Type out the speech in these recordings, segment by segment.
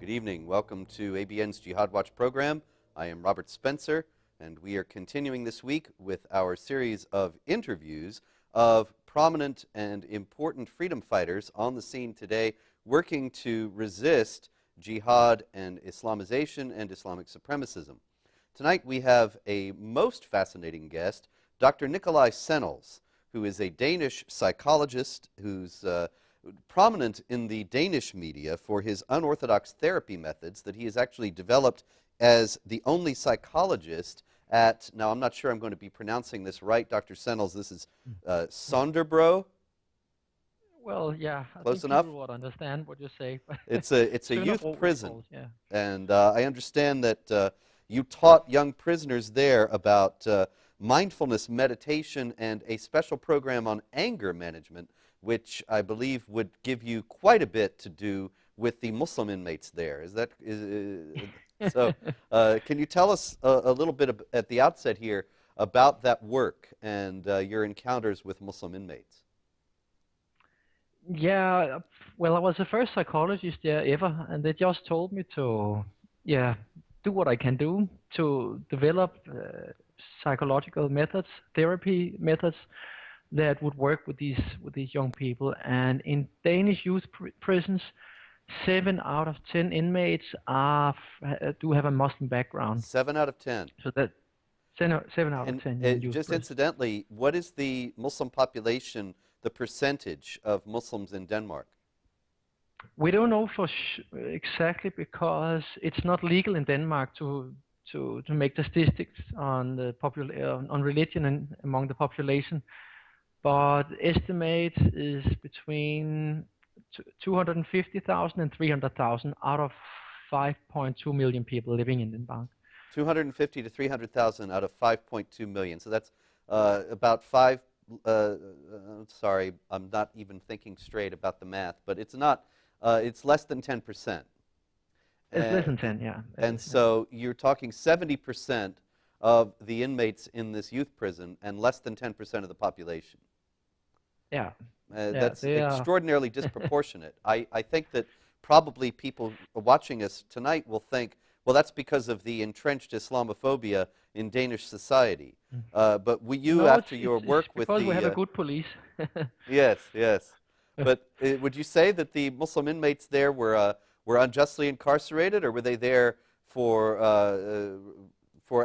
Good evening. Welcome to ABN's Jihad Watch program. I am Robert Spencer, and we are continuing this week with our series of interviews of prominent and important freedom fighters on the scene today, working to resist jihad and Islamization and Islamic supremacism. Tonight we have a most fascinating guest, Dr. Nicolai Sennels, who is a Danish psychologist who's prominent in the Danish media for his unorthodox therapy methods that he has actually developed as the only psychologist at, now I'm not sure I'm going to be pronouncing this right, Dr. Sennels, this is Sonderbro? Well, yeah, Close I think enough? people would understand what you say. It's a youth prison, calls, yeah. and I understand that you taught young prisoners there about mindfulness, meditation, and a special program on anger management, which I believe would give you quite a bit to do with the Muslim inmates there. Is that so? Can you tell us a little bit at the outset here about that work and your encounters with Muslim inmates? Yeah, well, I was the first psychologist there ever, and they just told me to, do what I can do to develop psychological methods, therapy methods that would work with these young people. And in Danish youth prisons, 7 out of 10 inmates do have a Muslim background. 7 out of 10. So that 7 out of 10. Just incidentally, what is the Muslim population, the percentage of Muslims in Denmark? We don't know for exactly, because it's not legal in Denmark to make statistics on the on religion among the population. But estimate is between 250,000 and 300,000 out of 5.2 million people living in Denmark. 250 to 300,000 out of 5.2 million. So that's about 5. Sorry, I'm not even thinking straight about the math, but it's not. It's less than 10%. It's less than 10, yeah. And so you're talking 70% of the inmates in this youth prison and less than 10% of the population. Yeah. That's extraordinarily disproportionate. I think that probably people watching us tonight will think, well, that's because of the entrenched Islamophobia in Danish society. But after your work with the... because we have a good police. Yes, yes. But would you say that the Muslim inmates there were unjustly incarcerated, or were they there for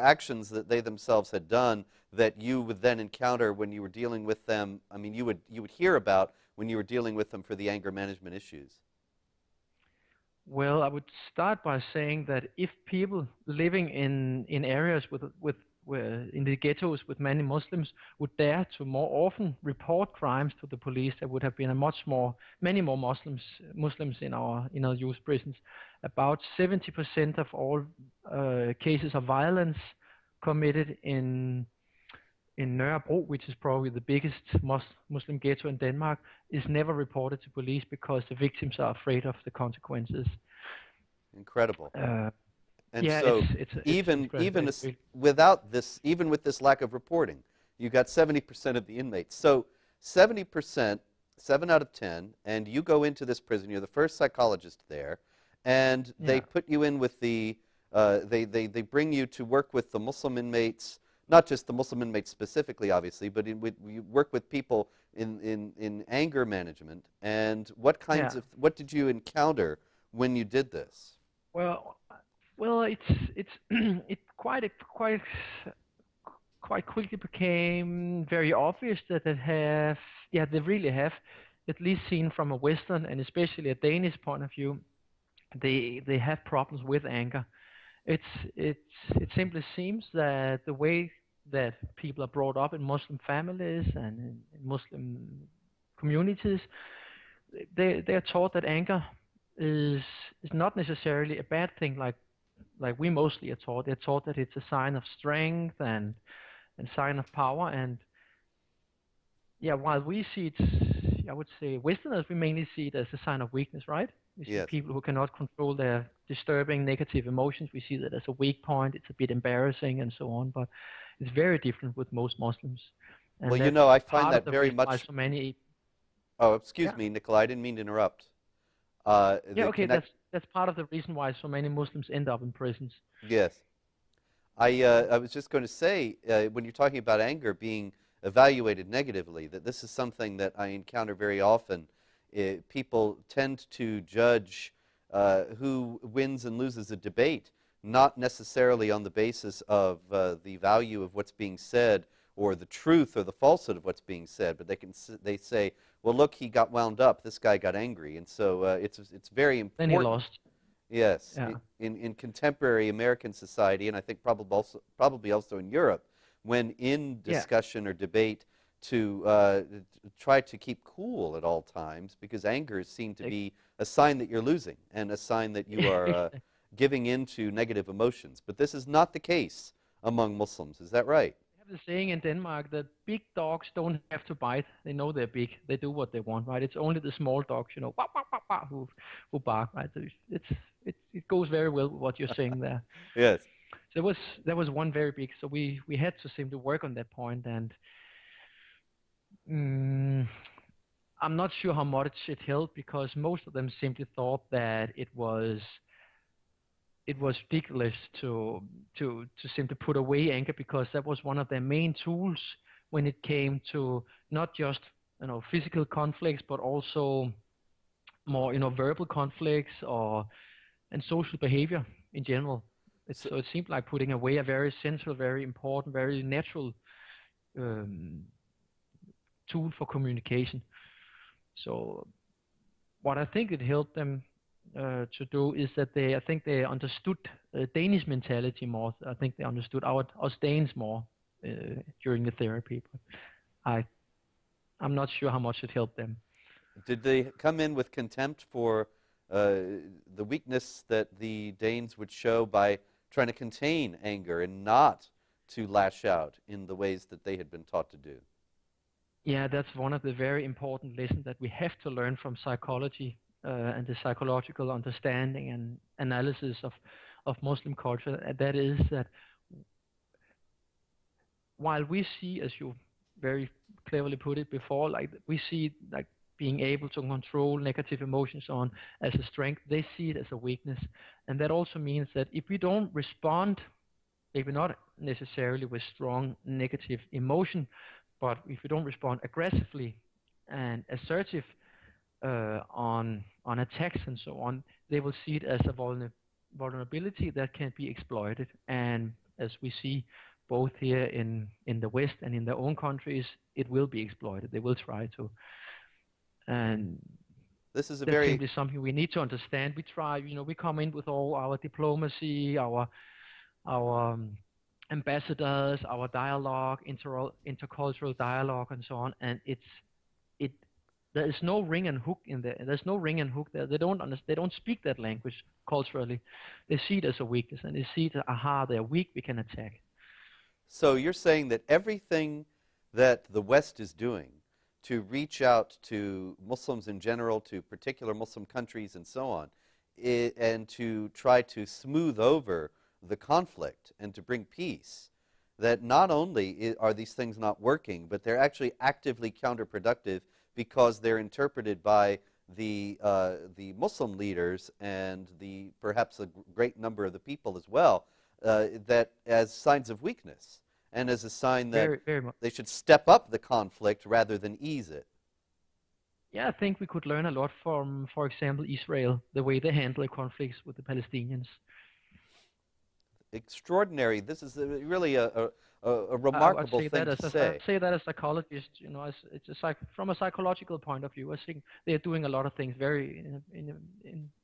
actions that they themselves had done that you would then encounter when you were dealing with them? I mean, you would hear about when you were dealing with them for the anger management issues. Well, I would start by saying that if people living in areas in the ghettos with many Muslims would dare to more often report crimes to the police, there would have been many more Muslims in our youth prisons. About 70% of all cases of violence committed in Nørrebro, which is probably the biggest Muslim ghetto in Denmark, is never reported to police because the victims are afraid of the consequences. Incredible. And yeah, so even with this lack of reporting, you got 70% of the inmates. So 70%, 7 out of 10, and you go into this prison. You're the first psychologist there, and they put you in with the. They bring you to work with the Muslim inmates. Not just the Muslim inmates specifically, obviously, but you work with people in anger management. And what what did you encounter when you did this? Well, it quite quickly became very obvious that they really have, at least seen from a Western and especially a Danish point of view, they have problems with anger. It simply seems that the way that people are brought up in Muslim families and in Muslim communities, they are taught that anger is not necessarily a bad thing, like we mostly are taught. They're taught that it's a sign of strength and sign of power. And while we see it, I would say Westerners, we mainly see it as a sign of weakness, right? We see people who cannot control their disturbing negative emotions. We see that as a weak point. It's a bit embarrassing and so on. But it's very different with most Muslims. And well, I find that very much. So many. Oh, excuse me, Nicolai. I didn't mean to interrupt. Okay. that's part of the reason why so many Muslims end up in prisons. Yes. I was just going to say, when you're talking about anger being evaluated negatively, that this is something that I encounter very often. People tend to judge who wins and loses a debate, not necessarily on the basis of the value of what's being said or the truth or the falsehood of what's being said, but they say, well, look, he got wound up, this guy got angry, and so it's very important. Then he lost. Yes, Yeah. in contemporary American society, and I think probably also in Europe, when in discussion or debate, to try to keep cool at all times, because anger is seen to be a sign that you're losing and a sign that you are giving into negative emotions. But this is not the case among Muslims. Is that right? We have the saying in Denmark that big dogs don't have to bite. They know they're big. They do what they want, right? It's only the small dogs, you know, wah, wah, wah, wah, who bark, right? So it goes very well with what you're saying there. Yes. So that was one very big. So we had to simply work on that point, and I'm not sure how much it helped, because most of them simply thought that it was ridiculous to simply put away anger, because that was one of their main tools when it came to not just, you know, physical conflicts, but also more, you know, verbal conflicts and social behavior in general. So it seemed like putting away a very central, very important, very natural tool for communication. So what I think it helped them to do is that I think they understood Danish mentality more. I think they understood us Danes more during the therapy. But I'm not sure how much it helped them. Did they come in with contempt for the weakness that the Danes would show by trying to contain anger and not to lash out in the ways that they had been taught to do? Yeah, that's one of the very important lessons that we have to learn from psychology and the psychological understanding and analysis of Muslim culture. And that is that while we see, as you very cleverly put it before, like we see like being able to control negative emotions on as a strength, they see it as a weakness. And that also means that if we don't respond, maybe not necessarily with strong negative emotion, but if we don't respond aggressively and assertive on attacks and so on, they will see it as a vulnerability that can be exploited. And as we see both here in the West and in their own countries, it will be exploited. They will try to. And this is that's simply something we need to understand. We try, you know, we come in with all our diplomacy, our ambassadors, our dialogue, intercultural dialogue, and so on. And there is no ring and hook in there. There's no ring and hook there. They don't speak that language culturally. They see it as a weakness, and they see it, aha, they're weak, we can attack. So you're saying that everything that the West is doing to reach out to Muslims in general, to particular Muslim countries and so on, and to try to smooth over the conflict and to bring peace, that not only are these things not working, but they're actually actively counterproductive, because they're interpreted by the Muslim leaders and perhaps a great number of the people as well, that as signs of weakness and as a sign that they should step up the conflict rather than ease it. Yeah, I think we could learn a lot from, for example, Israel, the way they handle conflicts with the Palestinians. Extraordinary. This is really a remarkable thing to say. I say that as a psychologist, you know, it's from a psychological point of view, I think they're doing a lot of things very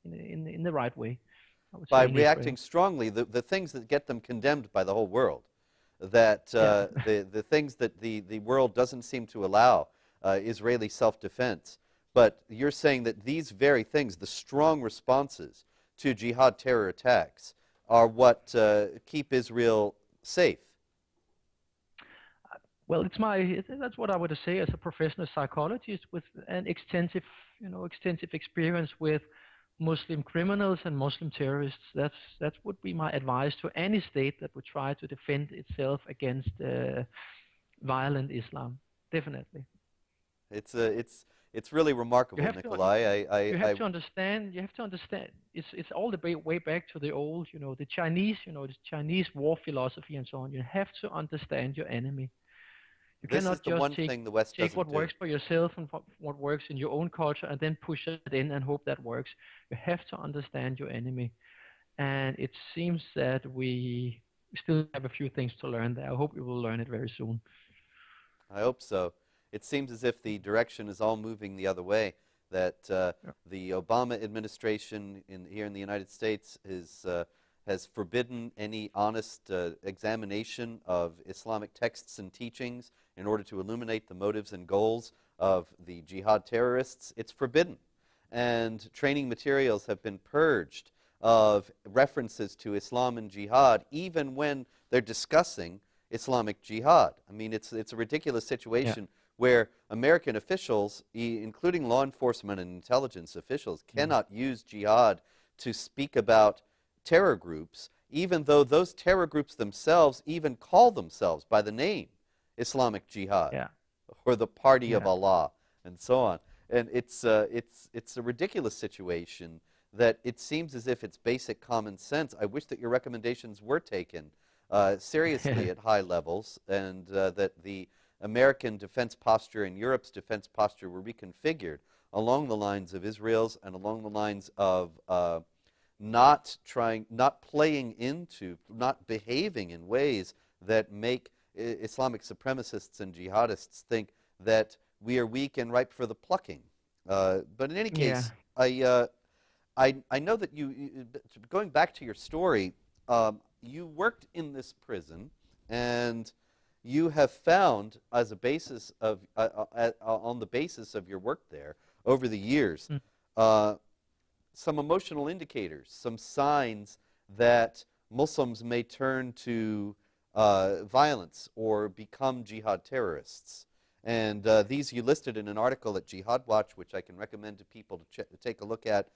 in the right way. By reacting strongly, the things that get them condemned by the whole world, that the things that the world doesn't seem to allow, Israeli self-defense. But you're saying that these very things, the strong responses to jihad terror attacks, are what keep Israel safe. Well, that's what I would say as a professional psychologist with an extensive experience with Muslim criminals and Muslim terrorists. That would be my advice to any state that would try to defend itself against violent Islam. Definitely. It's It's really remarkable, Nicolai. You have to understand. You have to understand. It's all the way back to the old, the Chinese, the Chinese war philosophy and so on. You have to understand your enemy. You This cannot is the just one thing the West take doesn't what do. works for yourself and what works in your own culture and then push it in and hope that works. You have to understand your enemy. And it seems that we still have a few things to learn there. I hope we will learn it very soon. I hope so. It seems as if the direction is all moving the other way, that the Obama administration here in the United States has forbidden any honest examination of Islamic texts and teachings in order to illuminate the motives and goals of the jihad terrorists. It's forbidden. And training materials have been purged of references to Islam and jihad, even when they're discussing Islamic jihad. I mean, it's a ridiculous situation where American officials, including law enforcement and intelligence officials, cannot use jihad to speak about terror groups, even though those terror groups themselves even call themselves by the name Islamic Jihad or the Party of Allah and so on. And it's a ridiculous situation that it seems as if it's basic common sense. I wish that your recommendations were taken seriously at high levels, and that the American defense posture and Europe's defense posture were reconfigured along the lines of Israel's and along the lines of not playing into, not behaving in ways that make Islamic supremacists and jihadists think that we are weak and ripe for the plucking. But in any case, I know that going back to your story, you worked in this prison, and you have found, as a basis of on the basis of your work there over the years, some emotional indicators, some signs that Muslims may turn to violence or become jihad terrorists. And these you listed in an article at Jihad Watch, which I can recommend to people to take a look at,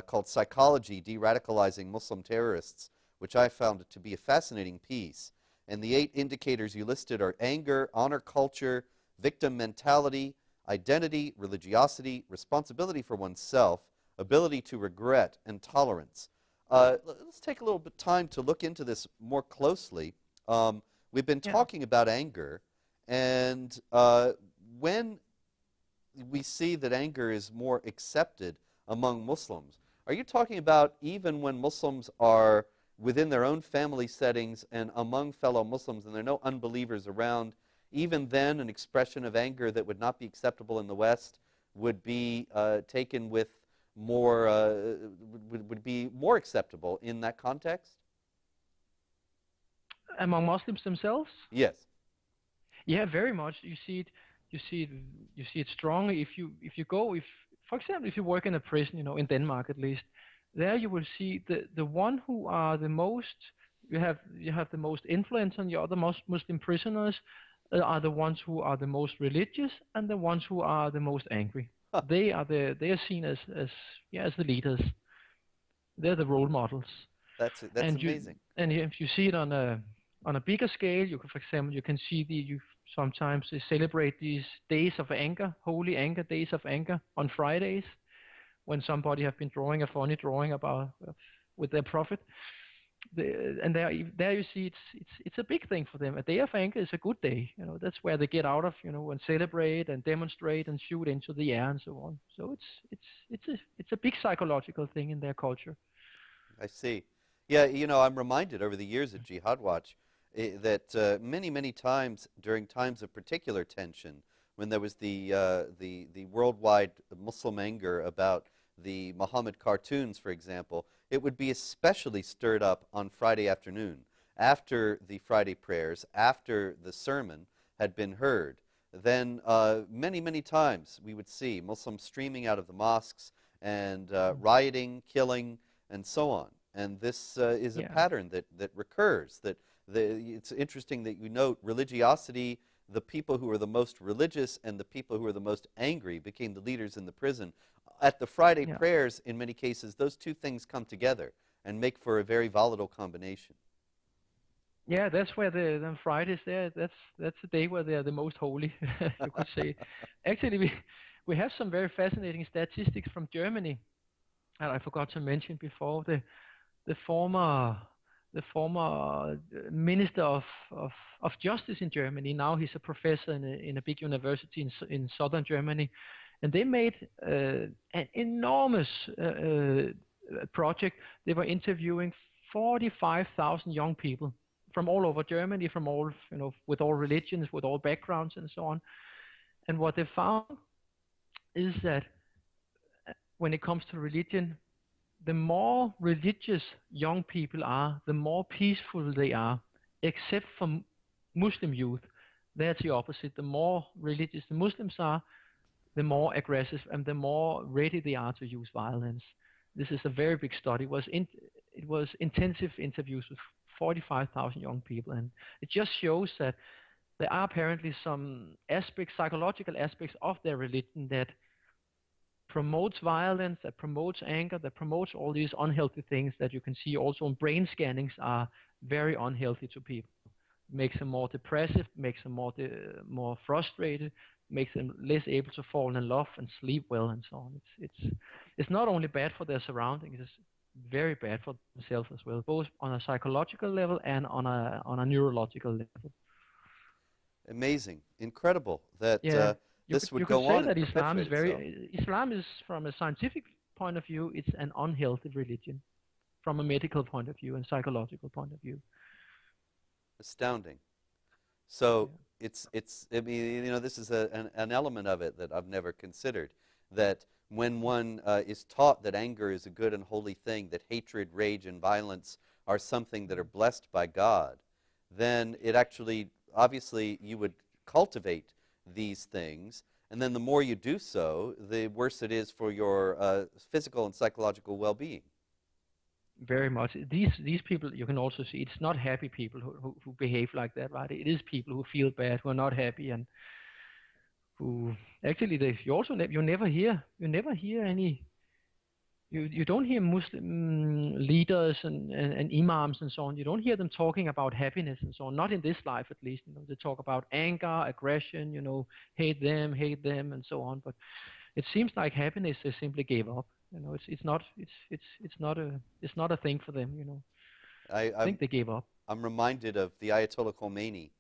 called Psychology, De-Radicalizing Muslim Terrorists, which I found to be a fascinating piece. And the 8 indicators you listed are anger, honor culture, victim mentality, identity, religiosity, responsibility for oneself, ability to regret, and tolerance. Let's take a little bit of time to look into this more closely. We've been talking about anger, and when we see that anger is more accepted among Muslims, are you talking about even when Muslims are within their own family settings and among fellow Muslims and there are no unbelievers around, even then an expression of anger that would not be acceptable in the West would be taken with more, would be more acceptable in that context? Among Muslims themselves? Yes. Yeah, very much. You see it strongly. If you go, for example, if you work in a prison, in Denmark at least, there you will see the one who are the most, you have the most influence on the other Muslim prisoners are the ones who are the most religious and the ones who are the most angry. They are seen as the leaders. They're the role models. That's amazing. And if you see it on a bigger scale, you can, for example, you can see you sometimes celebrate these days of anger, holy anger, days of anger on Fridays, when somebody have been drawing a funny drawing about with their prophet. And there you see it's a big thing for them. A day of anger is a good day. That's where they get out of, and celebrate and demonstrate and shoot into the air and so on. So it's a big psychological thing in their culture. I see. Yeah, I'm reminded over the years at Jihad Watch that many times during times of particular tension, when there was the worldwide Muslim anger about the Muhammad cartoons, for example, it would be especially stirred up on Friday afternoon, after the Friday prayers, after the sermon had been heard. Then many times we would see Muslims streaming out of the mosques and rioting, killing, and so on. And this is a pattern that recurs. It's interesting that you note religiosity, the people who are the most religious and the people who are the most angry became the leaders in the prison. At the Friday prayers, in many cases, those two things come together and make for a very volatile combination. Yeah, that's where the Fridays there. That's the day where they are the most holy, you could say. Actually, we have some very fascinating statistics from Germany that I forgot to mention before. The former minister of justice in Germany, now he's a professor in a big university in southern Germany, and they made an enormous project. They were interviewing 45,000 young people from all over Germany, from all, with all religions, with all backgrounds and so on. And what they found is that when it comes to religion, the more religious young people are, the more peaceful they are, except for Muslim youth. That's the opposite. The more religious the Muslims are, the more aggressive and the more ready they are to use violence. This is a very big study. It was intensive interviews with 45,000 young people, and it just shows that there are apparently some aspects, psychological aspects of their religion that promotes violence, that promotes anger, that promotes all these unhealthy things that you can see also in brain scannings are very unhealthy to people. Makes them more depressive, makes them more frustrated, makes them less able to fall in love and sleep well and so on. It's not only bad for their surroundings, it's very bad for themselves as well, both on a psychological level and on a neurological level. Amazing, incredible that this would you go could say on. That Islam is, from a scientific point of view, it's an unhealthy religion, from a medical point of view and psychological point of view. Astounding. So I mean, this is an element of it that I've never considered, that when one is taught that anger is a good and holy thing, that hatred, rage, and violence are something that are blessed by God, then it actually, obviously, you would cultivate these things, and then the more you do so, the worse it is for your physical and psychological well-being. Very much. These people, you can also see, it's not happy people who behave like that, right? It is people who feel bad, who are not happy, and who actually you never hear any. You don't hear Muslim leaders and imams and so on. You don't hear them talking about happiness and so on. Not in this life, at least. They talk about anger, aggression. Hate them, and so on. But it seems like happiness they simply gave up. It's not a thing for them. I think they gave up. I'm reminded of the Ayatollah Khomeini,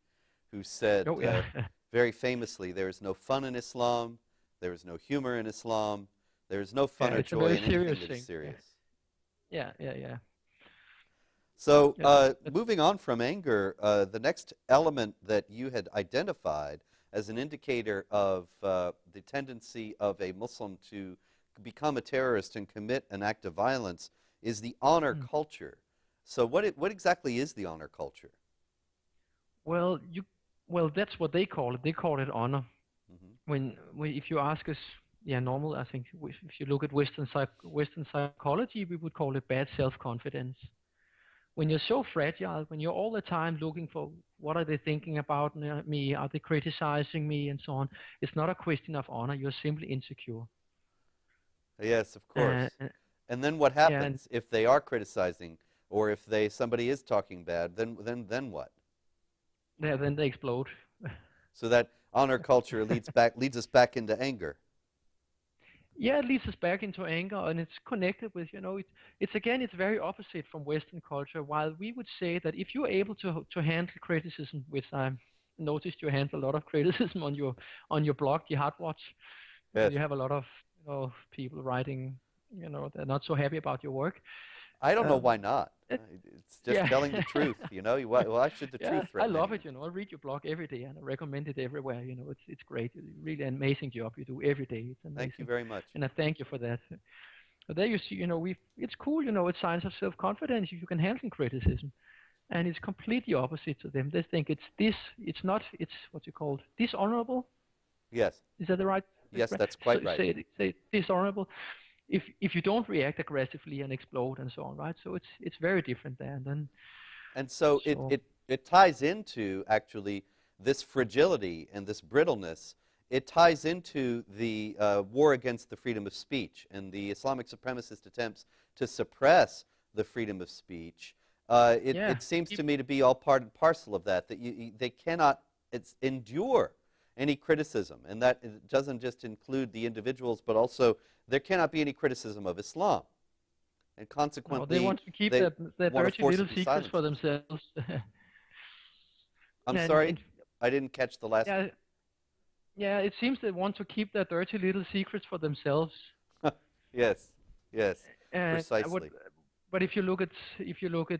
who said very famously, "There is no fun in Islam. There is no humor in Islam. There is no fun or joy in anything that is serious." Yeah. So moving on from anger, the next element that you had identified as an indicator of the tendency of a Muslim to become a terrorist and commit an act of violence is the honor culture. So what exactly is the honor culture? Well, that's what they call it. They call it honor. When if you ask us, normal, I think if you look at Western psychology, we would call it bad self-confidence. When you're so fragile, when you're all the time looking for what are they thinking about me, are they criticizing me, and so on, it's not a question of honor. You're simply insecure. Yes, of course. And then what happens if they are criticizing, or if somebody is talking bad? Then what? Yeah, then they explode. So that honor culture leads us back into anger. Yeah, it leads us back into anger, and it's connected with, it's very opposite from Western culture. While we would say that if you're able to handle criticism, which I noticed you handle a lot of criticism on your blog, Jihad Watch, yes. You have a lot of people writing, they're not so happy about your work. I don't know why not. It's just telling the truth, Why should the truth threaten I love anyone? it, I read your blog every day, and I recommend it everywhere. It's great. It's really an amazing job you do every day. It's amazing. Thank you very much. And I thank you for that. But there you see, it's cool, it's signs of self-confidence if you can handle criticism. And it's completely opposite to them. They think it's what's it called? Dishonorable? Yes. Is that the right? Yes, that's quite right. Say dishonorable. If you don't react aggressively and explode and so on, right? So it's very different there. And so it ties into, actually, this fragility and this brittleness. It ties into the war against the freedom of speech and the Islamic supremacist attempts to suppress the freedom of speech. It seems to me to be all part and parcel of that they cannot endure any criticism, and that it doesn't just include the individuals, but also there cannot be any criticism of Islam. And consequently, no, they want to keep their dirty little secrets for themselves. I'm sorry, I didn't catch the last. Yeah, it seems they want to keep their dirty little secrets for themselves. Yes, yes, precisely. But if you look at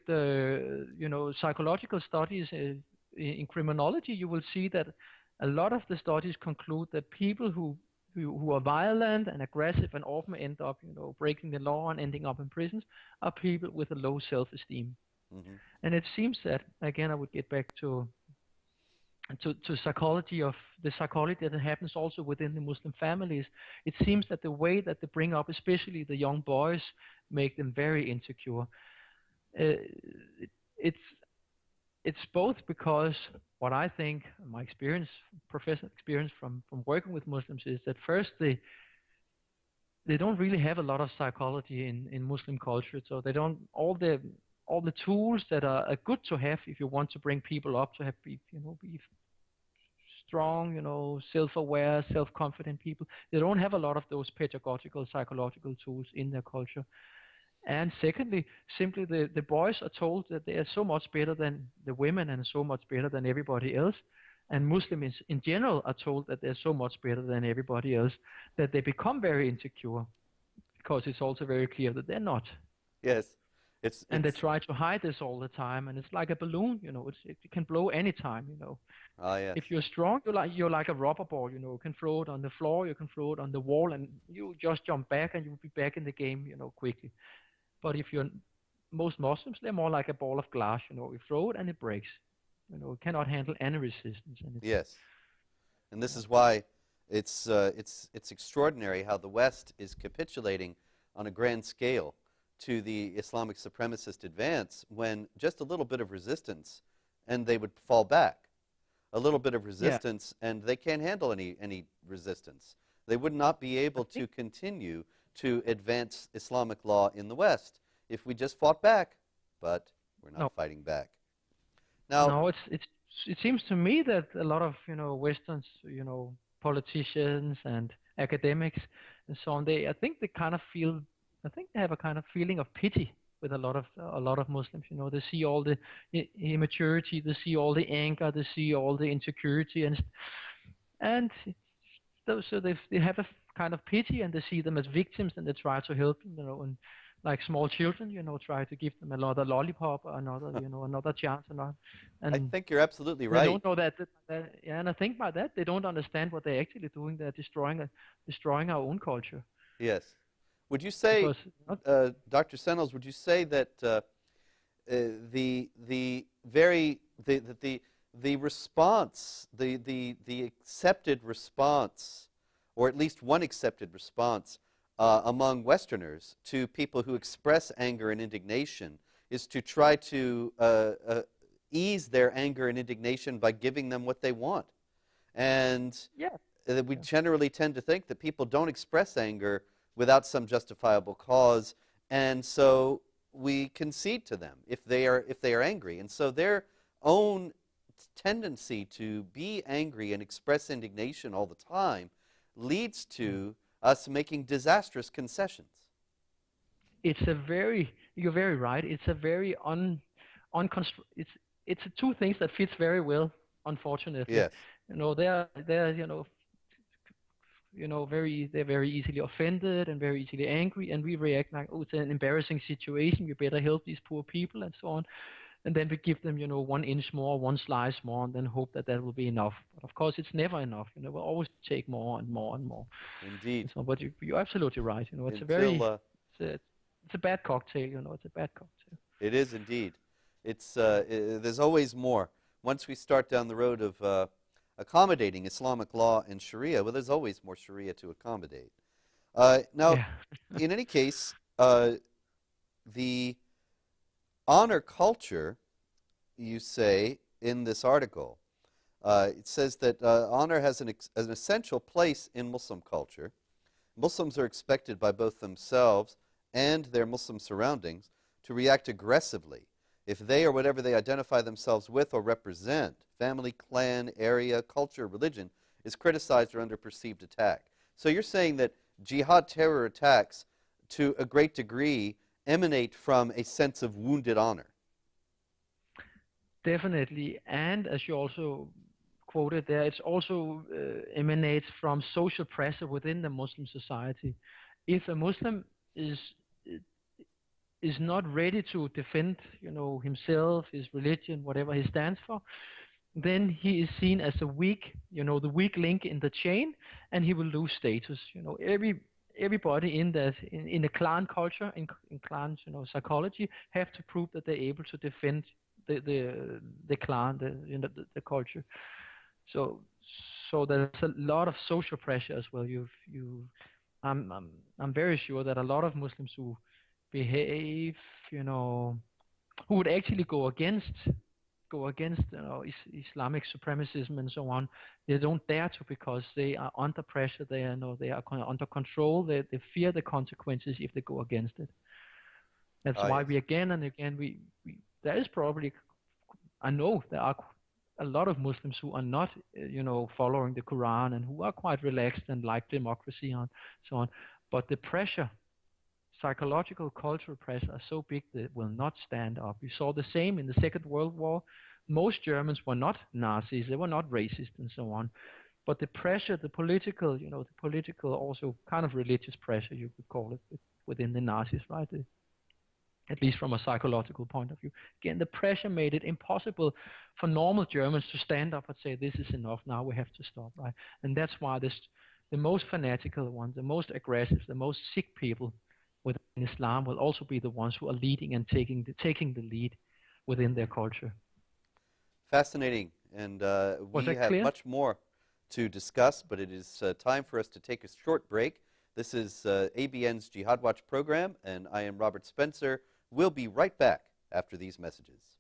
the psychological studies in criminology, you will see that a lot of the studies conclude that people who are violent and aggressive and often end up breaking the law and ending up in prisons are people with a low self-esteem. Mm-hmm. And it seems that, again, I would get back to psychology of the psychology that happens also within the Muslim families. It seems that the way that they bring up, especially the young boys, make them very insecure. It's both because what I think, my experience, professional experience from working with Muslims, is that first they don't really have a lot of psychology in Muslim culture, so they don't all the tools that are good to have if you want to bring people up to be strong, self-aware, self-confident people. They don't have a lot of those pedagogical, psychological tools in their culture. And secondly, simply the boys are told that they are so much better than the women and so much better than everybody else. And Muslims in general are told that they're so much better than everybody else that they become very insecure, because it's also very clear that they're not. Yes. And they try to hide this all the time, and it's like a balloon, it can blow anytime, Yes. If you're strong, you're like a rubber ball, you can throw it on the floor, you can throw it on the wall, and you just jump back and you'll be back in the game, quickly. But if most Muslims, they're more like a ball of glass, you throw it and it breaks, it cannot handle any resistance. And yes. And this is why it's extraordinary how the West is capitulating on a grand scale to the Islamic supremacist advance, when just a little bit of resistance and they would fall back. A little bit of resistance and they can't handle any resistance. They would not be able to continue to advance Islamic law in the West if we just fought back, but we're not fighting back. Now, no, it seems to me that a lot of Westerns, politicians and academics and so on, I think they have a kind of feeling of pity with a lot of Muslims. They see all the immaturity, they see all the anger, they see all the insecurity, and so they have a kind of pity, and they see them as victims, and they try to help them, and like small children, try to give them another lollipop or another chance or not. And I think you're absolutely right. They don't know that, and I think by that they don't understand what they're actually doing. They're destroying our own culture. Yes. Would you say, Dr. Sennels, would you say that the response, the accepted response, or at least one accepted response among Westerners to people who express anger and indignation is to try to ease their anger and indignation by giving them what they want? And we generally tend to think that people don't express anger without some justifiable cause, and so we concede to them if they are angry. And so their own tendency to be angry and express indignation all the time leads to us making disastrous concessions. You're very right. It's a very it's two things that fits very well, unfortunately. Yes. They're very easily offended and very easily angry, and we react like, oh, it's an embarrassing situation, we better help these poor people and so on. And then we give them, 1 inch more, 1 slice more, and then hope that will be enough. But of course, it's never enough. We'll always take more and more and more. Indeed. So, but you're absolutely right. It's it's a bad cocktail. It's a bad cocktail. It is indeed. There's always more. Once we start down the road of accommodating Islamic law and Sharia, well, there's always more Sharia to accommodate. In any case, the honor culture, you say in this article, it says that honor has an essential place in Muslim culture. Muslims are expected by both themselves and their Muslim surroundings to react aggressively if they or whatever they identify themselves with or represent, family, clan, area, culture, religion, is criticized or under perceived attack. So you're saying that jihad terror attacks, to a great degree, emanate from a sense of wounded honor. Definitely, and as you also quoted there, it's also emanates from social pressure within the Muslim society. If a Muslim is not ready to defend, himself, his religion, whatever he stands for, then he is seen as a weak, the weak link in the chain, and he will lose status. Everybody in the clan culture, in clan, psychology, have to prove that they're able to defend the clan, the culture. So there's a lot of social pressure as well. I'm very sure that a lot of Muslims who behave, who would actually go against Islamic supremacism and so on, they don't dare to, because they are under pressure. They are under control. They fear the consequences if they go against it. That's why yes. we again and again there is probably, I know there are a lot of Muslims who are not following the Quran and who are quite relaxed and like democracy and so on, but the pressure, psychological, cultural pressure, are so big that it will not stand up. We saw the same in the Second World War. Most Germans were not Nazis, they were not racist and so on, but the pressure, the political, also kind of religious pressure, you could call it, within the Nazis, right? At least from a psychological point of view. Again, the pressure made it impossible for normal Germans to stand up and say, this is enough, now we have to stop, right? And that's why the most fanatical ones, the most aggressive, the most sick people within Islam will also be the ones who are leading and taking the lead within their culture. Fascinating, and we have much more to discuss, but it is time for us to take a short break. This is ABN's Jihad Watch program, and I am Robert Spencer. We'll be right back after these messages.